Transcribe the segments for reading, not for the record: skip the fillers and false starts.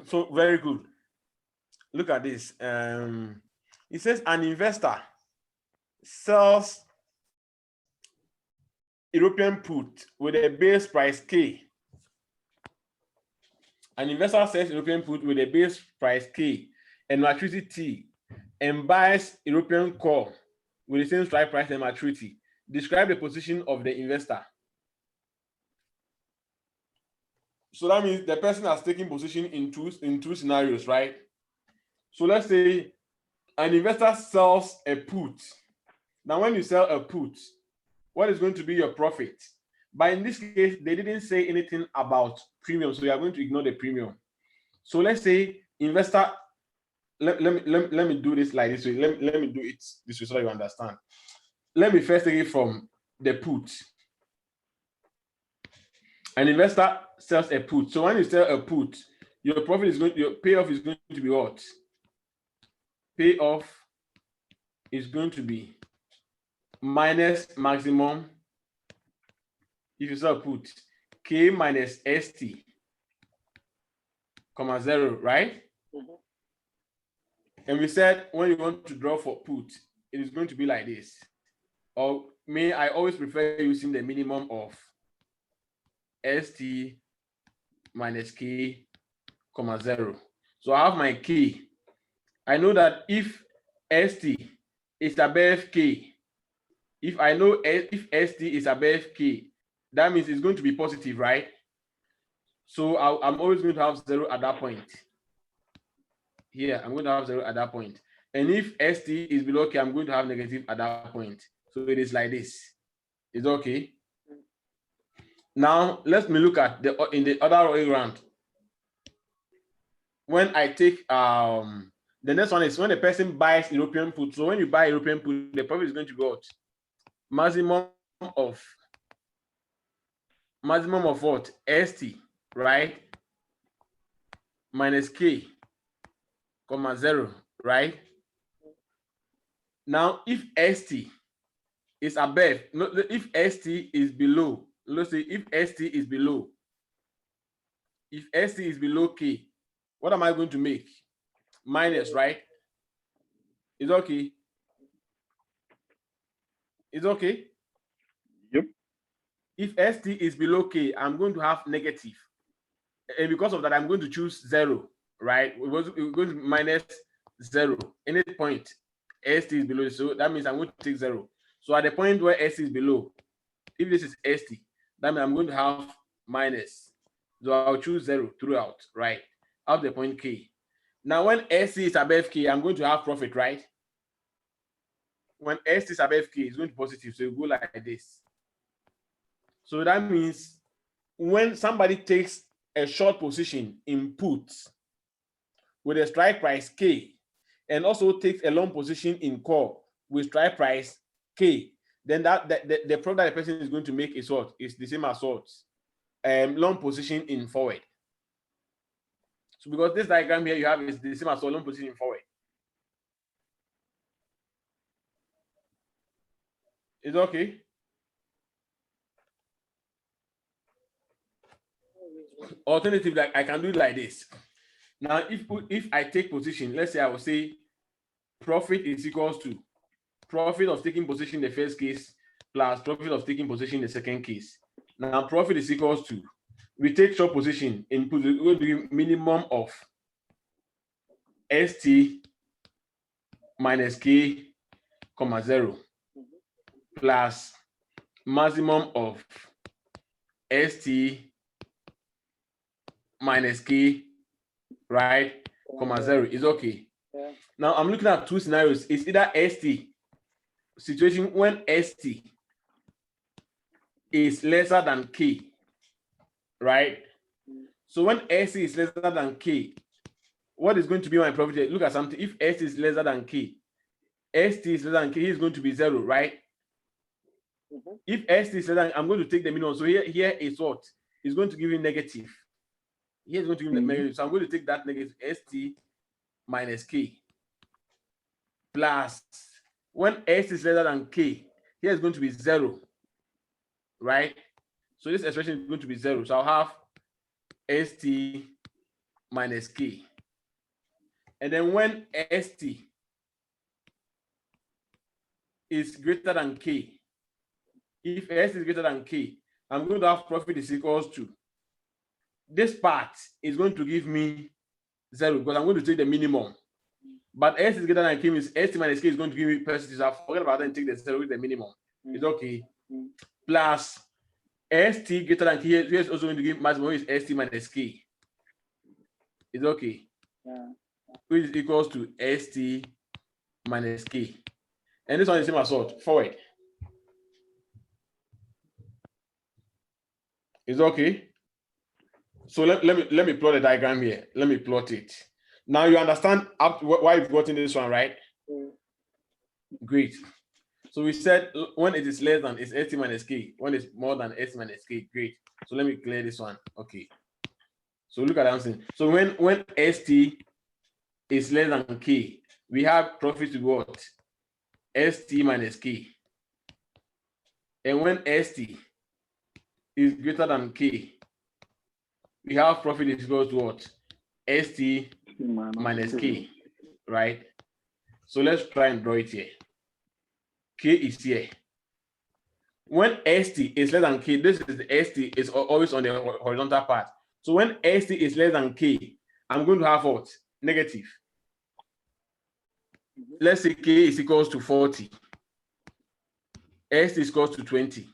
So very good. Look at this. It says an investor sells European put with a base price K. An investor sells European put with a base price K and maturity T and buys European call with the same strike price and maturity. Describe the position of the investor. So that means the person has taken position in two scenarios, right? So let's say an investor sells a put. Now, when you sell a put, what is going to be your profit? But in this case, they didn't say anything about premium, so you are going to ignore the premium. So let's say investor, let me do this like this way. Let me do it this way so that you understand. Let me first take it from the put. An investor sells a put. So when you sell a put, your profit is your payoff is going to be what? Payoff is going to be minus maximum. If you sell a put, K minus ST, comma 0, right? Mm-hmm. And we said when you want to draw for put, it is going to be like this. Or I always prefer using the minimum of ST minus K, comma 0. So I have my K. I know that if ST is above K, if I know if ST is above K, that means it's going to be positive, right? So I'm always going to have 0 at that point. Here, I'm going to have 0 at that point. And if ST is below K, I'm going to have negative at that point. So it is like this. Is it okay? Now, let me look at in the other way around. When I take, the next one is when a person buys European put. So when you buy European put, the profit is going to go out. Maximum of what? ST, right? Minus K, comma 0, right? Now, if ST is above, if ST is below, let's say if ST is below, K, what am I going to make? Minus, right? Is okay? Is okay? Yep. If ST is below K, I'm going to have negative. And because of that, I'm going to choose 0, right? We're going to minus 0. Any point, ST is below. So that means I'm going to take 0. So at the point where ST is below, if this is ST, that means I'm going to have minus. So I'll choose 0 throughout, right? Up the point K. Now, when ST is above K, I'm going to have profit, right? When ST is above K, it's going to be positive. So you go like this. So that means when somebody takes a short position in puts with a strike price K and also takes a long position in call with strike price K, then the profit that the person is going to make is what? Is the same as what? Long position in forward. So because this diagram here you have is the same as long position in forward. Is it okay? Alternative, like I can do it like this. Now, if I take position, let's say I will say profit is equals to profit of taking position in the first case plus profit of taking position in the second case. Now, profit is equals to, we take short position in put, we will do minimum of ST minus K, comma 0 plus maximum of ST minus K, right, comma 0 is okay. Yeah. Now I'm looking at two scenarios. It's either ST situation when ST is lesser than K, right? So when ST is lesser than K, what is going to be my profit? Look at something. If ST is lesser than K, ST is lesser than K, is going to be 0, right? Mm-hmm. If ST is lesser than, I'm going to take the minimum. So here is what? It's going to give you negative. Here is going to give me negative. So I'm going to take that negative ST minus K plus when S is lesser than K, here is going to be 0, right? So this expression is going to be 0. So I'll have ST minus K. And then when ST is greater than K, if S is greater than K, I'm going to have profit is equals to, this part is going to give me 0 because I'm going to take the minimum. But S is greater than K means ST minus K is going to give me percentage. I forget about that and take the 0 with the minimum. It's okay. Plus ST greater than K, here is also going to give maximum is ST minus K. It's okay. Which is equals to ST minus K. And this one is the same as what? Forward. It's okay. So let me plot the diagram here. Let me plot it. Now you understand why you've gotten this one, right? Great. So we said when it is less than, it's ST minus K. When it's more than ST minus K. Great. So let me clear this one. Okay. So look at that thing. So when ST is less than K, we have profit to what? ST minus K. And when ST is greater than K, we have profit is equal to what? ST minus K, right? So let's try and draw it here. K is here. When ST is less than K, this is the ST is always on the horizontal part. So when ST is less than K, I'm going to have what? Negative. Let's say K is equals to 40. ST is equals to 20.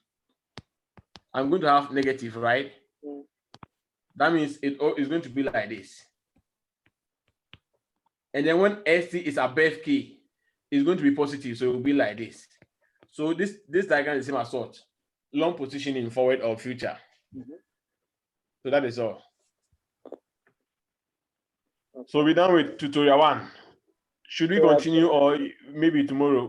I'm going to have negative, right? That means it is going to be like this. And then when ST is above K, it's going to be positive, so it will be like this. So this diagram is the same as what? Long positioning forward or future. So that is all. So we're done with tutorial 1. Should we continue or maybe tomorrow?